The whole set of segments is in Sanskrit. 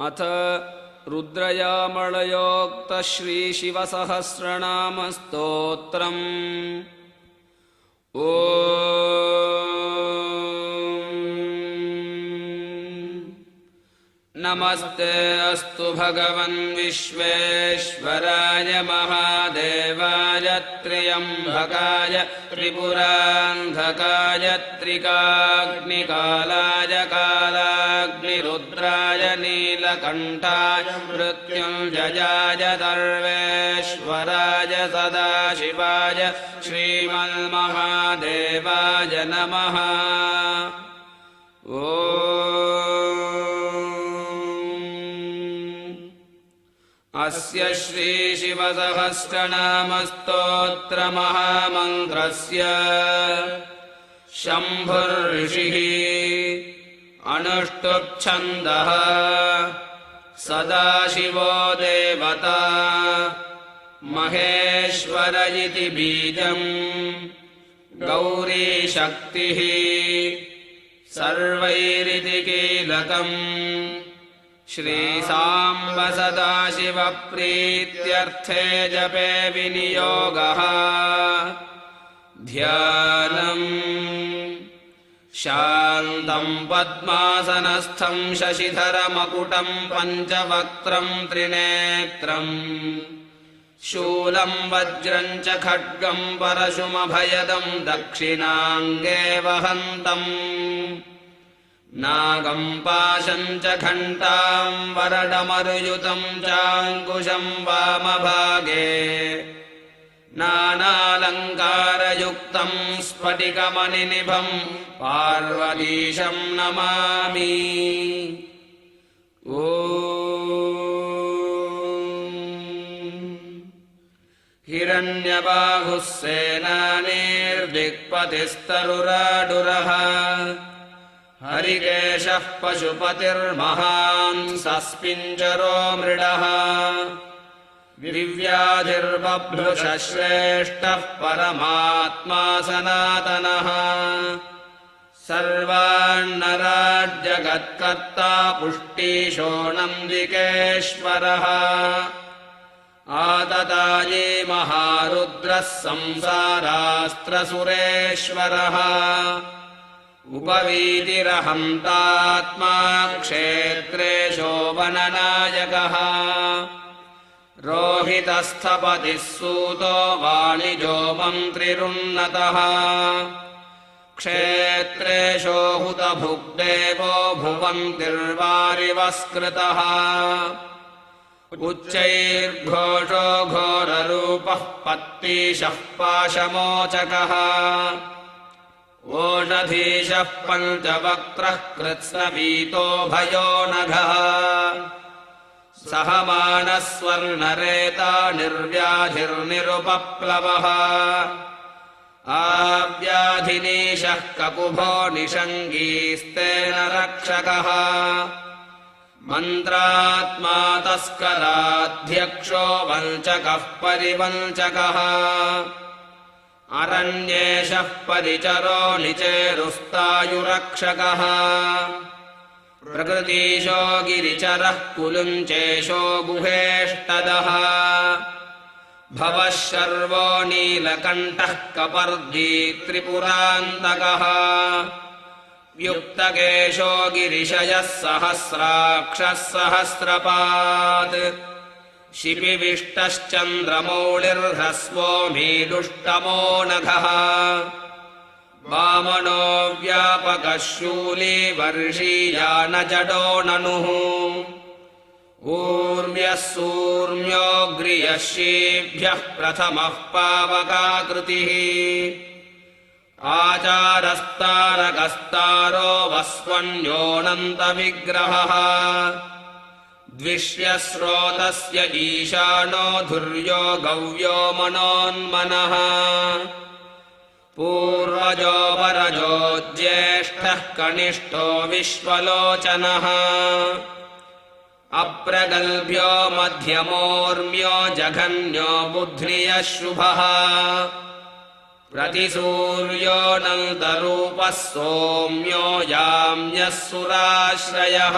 अथ रुद्रयामळयोक्त श्रीशिवसहस्रनामस्तोत्रम्। नमस्ते अस्तु भगवन् विश्वेश्वराय महादेवाय त्र्यम्बकाय त्रिपुरान्धकाय त्रिकाग्निकालाय कालाग्निरुद्राय नीलकण्ठाय मृत्युञ्जयाय सर्वेश्वराय सदाशिवाय श्रीमन्महादेवाय नमः। अस्य श्रीशिवसहस्रनामस्तोत्रमहामन्त्रस्य शम्भुर्ऋषिः अनुष्टुप्छन्दः सदाशिवो देवता महेश्वर इति बीजम् गौरीशक्तिः सर्वैरिति कीलकम् श्रीसाम्ब सदाशिवप्रीत्यर्थे जपे विनियोगः। ध्यानम् शान्तम् पद्मासनस्थम् शशिधरमकुटम् पञ्चवक्त्रम् त्रिनेत्रम् शूलम् वज्रम् च खड्गम् परशुमभयदम् दक्षिणाङ्गे वहन्तम् नागम् पाशम् च घण्टाम् वरडमरुयुतम् चाङ्कुशम् वामभागे नानालङ्कारयुक्तम् स्फटिकमणिनिभम् पार्वतीशम् नमामि। हिरण्यबाहुः सेनानीर्दिक्पतिस्तरुराडुरः हरिकेशः पशुपतिर्महान् सस्पिञ्जरो मृडः दिव्याधिर्बभ्रुषः श्रेष्ठः परमात्मा सनातनः सर्वान्नराज्जगत्कर्ता पुष्टीशो नन्दिकेश्वरः आतताये महारुद्रः संसारास्त्रसुरेश्वरः उपवीतिरहन्तात्मा क्षेत्रे शोभननायकः रोहितस्थपतिः सूतो वाणिजो मन्त्रिरुन्नतः क्षेत्रेषो हुतभुग्देवो भुवन्तिर्वारिवस्कृतः उच्चैर्घोषो घोररूपः पत्तीशः पाशमोचकः ओषधीशः पञ्चवक्त्रः कृत्स्नपीतो भयो नघः सहमानः स्वर्णरेता निर्व्याधिर्निरुपप्लवः आव्याधिनीशः ककुभो निषङ्गीस्तेन रक्षकः मन्त्रात्मा तस्कराध्यक्षो वञ्चकः परिवञ्चकः अरण्येशः परिचरो निचेरुस्तायुरक्षकः प्रकृतीशो गिरिचरः कुलुञ्चेशो गुहेष्टदः भवः शर्वो नीलकण्ठः कपर्दी त्रिपुरान्तकः युक्तकेशो गिरिशयः सहस्राक्षः सहस्रपात् शिपिविष्टश्चन्द्रमौळिर्ह्रस्वो मीडुष्टमो नघः वामनो व्यापकः शूली वर्षीयानजडो ननुः ऊर्म्यः सूर्म्योऽग्र्यः शीभ्यः प्रथमः पावकाकृतिः आचारस्तारकस्तारो वस्वन्योऽनन्तविग्रहः द्विष्यस्रोतस्य ईशानो धुर्यो गव्यो मनोन्मनः पूर्वजो वरजो ज्येष्ठः कनिष्ठो विश्वलोचनः अप्रगल्भ्यो मध्यमोर्म्यो जघन्यो बुध्नियः शुभः प्रतिसूर्योऽनन्तरूपः सौम्यो याम्यः सुराश्रयः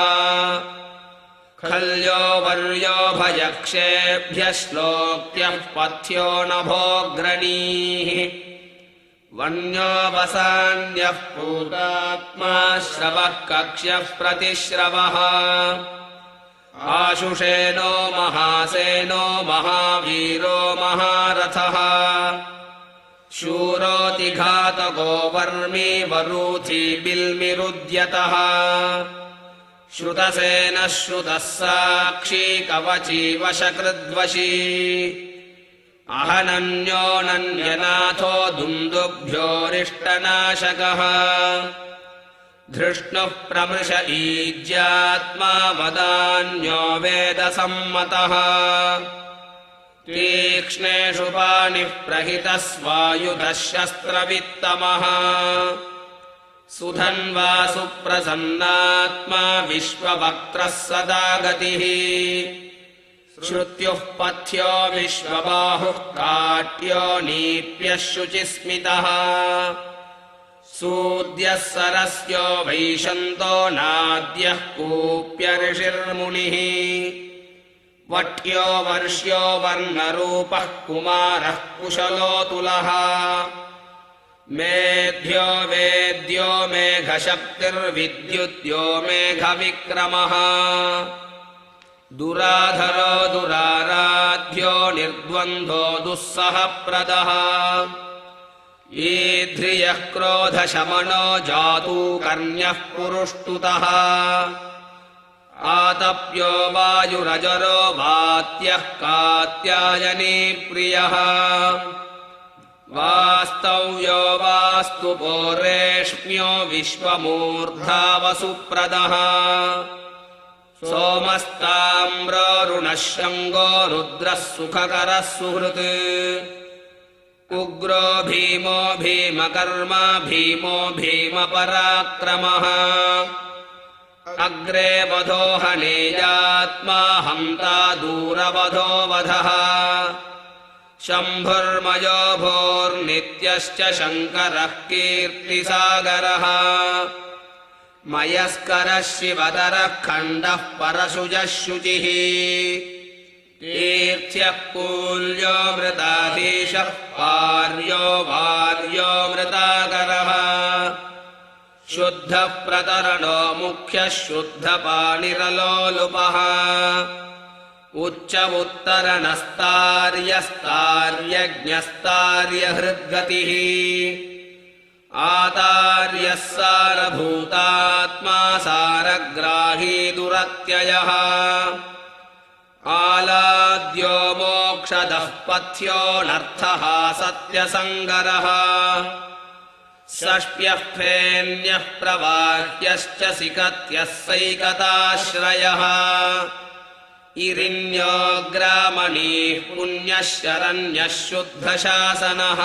खल्यो वर्यो भयक्षेभ्यः श्लोक्यः पथ्यो नभोऽग्रणीः वन्यो वसान्यः पूतात्मा श्रवः कक्ष्यः प्रतिश्रवः आशुषेनो महासेनो महावीरो महारथः शूरोऽतिघातको वर्मी वरूथी बिल्मिरुद्यतः श्रुतसेनः श्रुतः साक्षी कवची वशकृद्वशी अहनन्योऽनन्यनाथो दुन्दुभ्योरिष्टनाशकः धृष्णुः प्रमृश ईज्यात्मा वदान्यो वेदसम्मतः तीक्ष्णेषु पाणिः प्रहितः स्वायुधः शस्त्रवित्तमः सुधन्वा सुप्रसन्नात्मा विश्ववक्त्रः सदा गतिः श्रुत्युः पथ्यो विश्वबाहुः काट्यो नीप्यः शुचिस्मितः सूद्यः सरस्यो वैशन्तो नाद्यः कूप्य ऋषिर्मुनिः वट्यो वर्ष्यो वर्णरूपः कुमारः कुशलोऽतुलः मेध्यो वेद्यो मेघशक्तिर्विद्युद्यो मेघविक्रमः दुराधरो दुराराध्यो निर्द्वन्द्वो दुःसहप्रदः ईध्रियः क्रोधशमनो जातूकर्ण्यः पुरुष्टुतः आतप्यो वायुरजरो वात्यः कात्यायनी प्रियः वास्तव्यो वास्तुपो रेष्म्यो विश्वमूर्धा वसुप्रदः सोमस्ताम्रोरुणः शङ्गो रुद्रः सुखकरः सुहृत् उग्रो भीमो भीमकर्मा भीमो भीमपराक्रमः अग्रे वधो हनेयात्मा हन्ता दूरवधो वधः शम्भुर्मयो भोर्नित्यश्च शङ्करः कीर्तिसागरः मयस्करः शिवतरः खण्डः परशुजः शुचिः तीर्थ्यः कूल्यो मृताधीशः पार्यो वार्यो मृताकरः शुद्धः प्रतरणो मुख्यः शुद्धपाणिरलोलुपः उच्च उत्तरणस्तार्यस्तार्यज्ञस्तार्यहृद्गतिः आतार्यः सारभूतात्मा सारग्राही दुरत्ययः आलाद्यो मोक्षदः पथ्यो नर्थः सत्यसङ्गरः षष्ट्यः फेन्यः प्रवाह्यश्च सिकत्यः सैकताश्रयः इरिन्यो ग्रामणीः पुण्यः शरण्यः शुद्धशासनः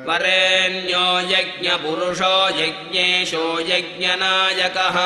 वरेण्यो यज्ञपुरुषो यज्ञेशो यज्ञनायकः।